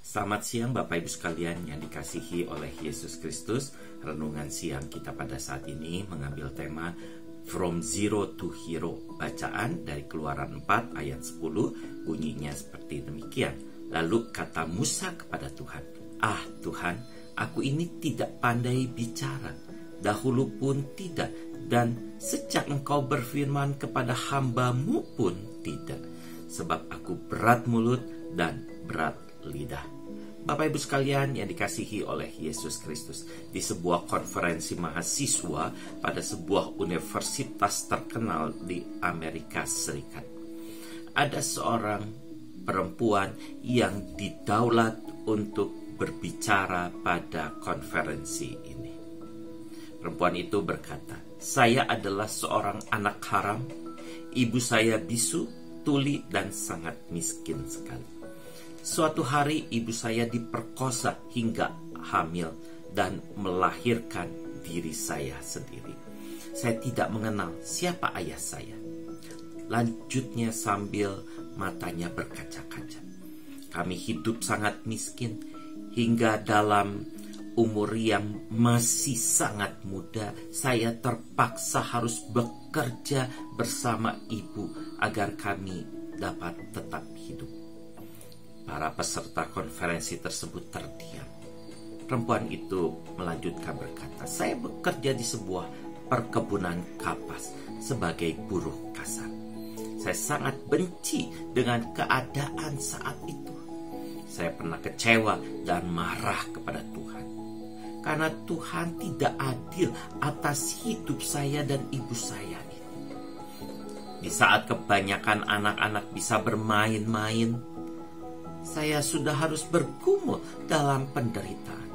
Selamat siang Bapak Ibu sekalian yang dikasihi oleh Yesus Kristus. Renungan siang kita pada saat ini mengambil tema From Zero to Hero. Bacaan dari Keluaran 4 ayat 10 bunyinya seperti demikian. Lalu kata Musa kepada Tuhan, "Ah Tuhan, aku ini tidak pandai bicara, dahulu pun tidak, dan sejak Engkau berfirman kepada hamba-Mu pun tidak, sebab aku berat mulut dan berat lidah." Bapak Ibu sekalian yang dikasihi oleh Yesus Kristus, di sebuah konferensi mahasiswa pada sebuah universitas terkenal di Amerika Serikat, ada seorang perempuan yang didaulat untuk berbicara pada konferensi ini. Perempuan itu berkata, "Saya adalah seorang anak haram, ibu saya bisu, tuli, dan sangat miskin sekali. Suatu hari ibu saya diperkosa hingga hamil dan melahirkan diri saya sendiri. Saya tidak mengenal siapa ayah saya." Lanjutnya sambil matanya berkaca-kaca, "Kami hidup sangat miskin hingga dalam umur yang masih sangat muda saya terpaksa harus bekerja bersama ibu agar kami dapat tetap hidup." Para peserta konferensi tersebut terdiam. Perempuan itu melanjutkan berkata, "Saya bekerja di sebuah perkebunan kapas sebagai buruh kasar. Saya sangat benci dengan keadaan saat itu. Saya pernah kecewa dan marah kepada Tuhan, karena Tuhan tidak adil atas hidup saya dan ibu saya itu. Di saat kebanyakan anak-anak bisa bermain-main, saya sudah harus bergumul dalam penderitaan.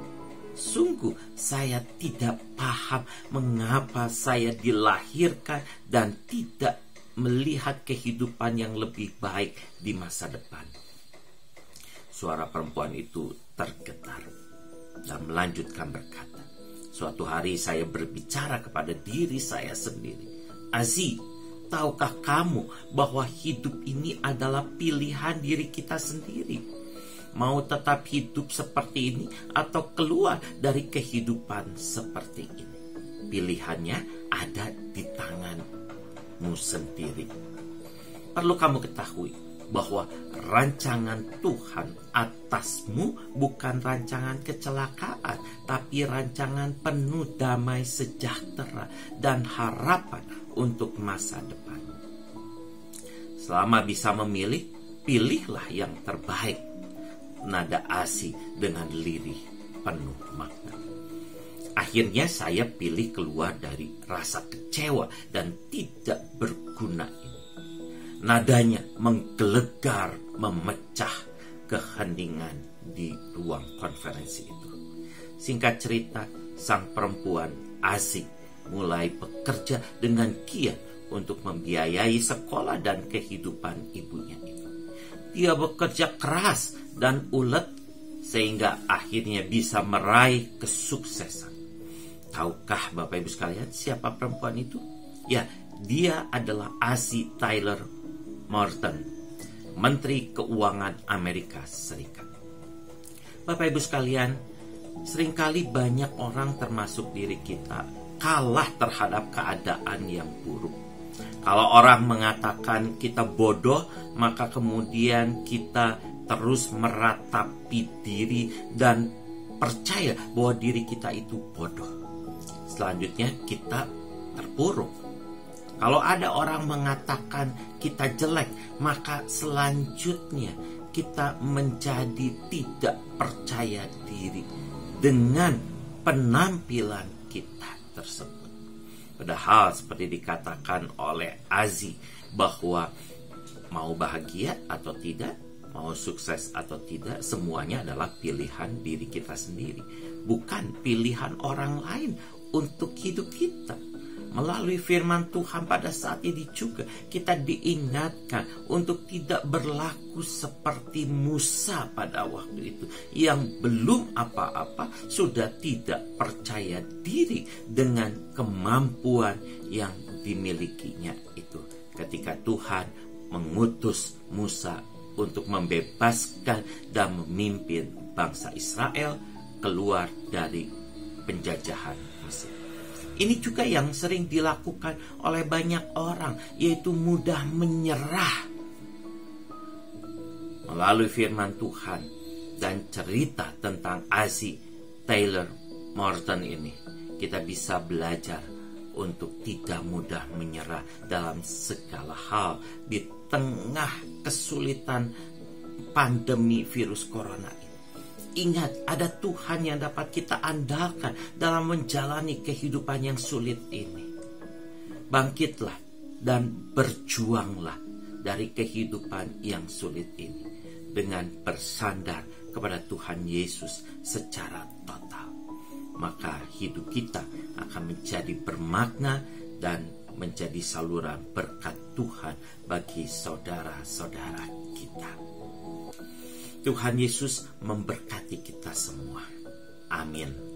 Sungguh saya tidak paham mengapa saya dilahirkan dan tidak melihat kehidupan yang lebih baik di masa depan." Suara perempuan itu tergetar dan melanjutkan berkata, "Suatu hari saya berbicara kepada diri saya sendiri, 'Azi, tahukah kamu bahwa hidup ini adalah pilihan diri kita sendiri? Mau tetap hidup seperti ini atau keluar dari kehidupan seperti ini? Pilihannya ada di tanganmu sendiri.' Perlu kamu ketahui bahwa rancangan Tuhan atasmu bukan rancangan kecelakaan, tapi rancangan penuh damai sejahtera dan harapan untuk masa depan. Selama bisa memilih, pilihlah yang terbaik." Nada Asi dengan lirih penuh makna. "Akhirnya saya pilih keluar dari rasa kecewa dan tidak berguna ini." Nadanya menggelegar, memecah keheningan di ruang konferensi itu. Singkat cerita, sang perempuan Asi mulai bekerja dengan giat untuk membiayai sekolah dan kehidupan ibunya itu. Dia bekerja keras dan ulet sehingga akhirnya bisa meraih kesuksesan. Tahukah Bapak Ibu sekalian siapa perempuan itu? Ya, dia adalah Asi Tyler Morton, Menteri Keuangan Amerika Serikat. Bapak Ibu sekalian, seringkali banyak orang termasuk diri kita kalah terhadap keadaan yang buruk. Kalau orang mengatakan kita bodoh, maka kemudian kita terus meratapi diri dan percaya bahwa diri kita itu bodoh. Selanjutnya kita terpuruk. Kalau ada orang mengatakan kita jelek, maka selanjutnya kita menjadi tidak percaya diri dengan penampilan kita tersebut. Padahal seperti dikatakan oleh Azi, bahwa mau bahagia atau tidak, mau sukses atau tidak, semuanya adalah pilihan diri kita sendiri, bukan pilihan orang lain untuk hidup kita. Melalui firman Tuhan pada saat ini juga kita diingatkan untuk tidak berlaku seperti Musa pada waktu itu, yang belum apa-apa sudah tidak percaya diri dengan kemampuan yang dimilikinya itu. Ketika Tuhan mengutus Musa untuk membebaskan dan memimpin bangsa Israel keluar dari penjajahan Mesir. Ini juga yang sering dilakukan oleh banyak orang, yaitu mudah menyerah. Melalui firman Tuhan dan cerita tentang Ozzie Taylor Morton ini, kita bisa belajar untuk tidak mudah menyerah dalam segala hal di tengah kesulitan pandemi virus corona ini. Ingat, ada Tuhan yang dapat kita andalkan dalam menjalani kehidupan yang sulit ini. Bangkitlah dan berjuanglah dari kehidupan yang sulit ini dengan bersandar kepada Tuhan Yesus secara total. Maka hidup kita akan menjadi bermakna dan menjadi saluran berkat Tuhan bagi saudara-saudara kita. Tuhan Yesus memberkati kita semua. Amin.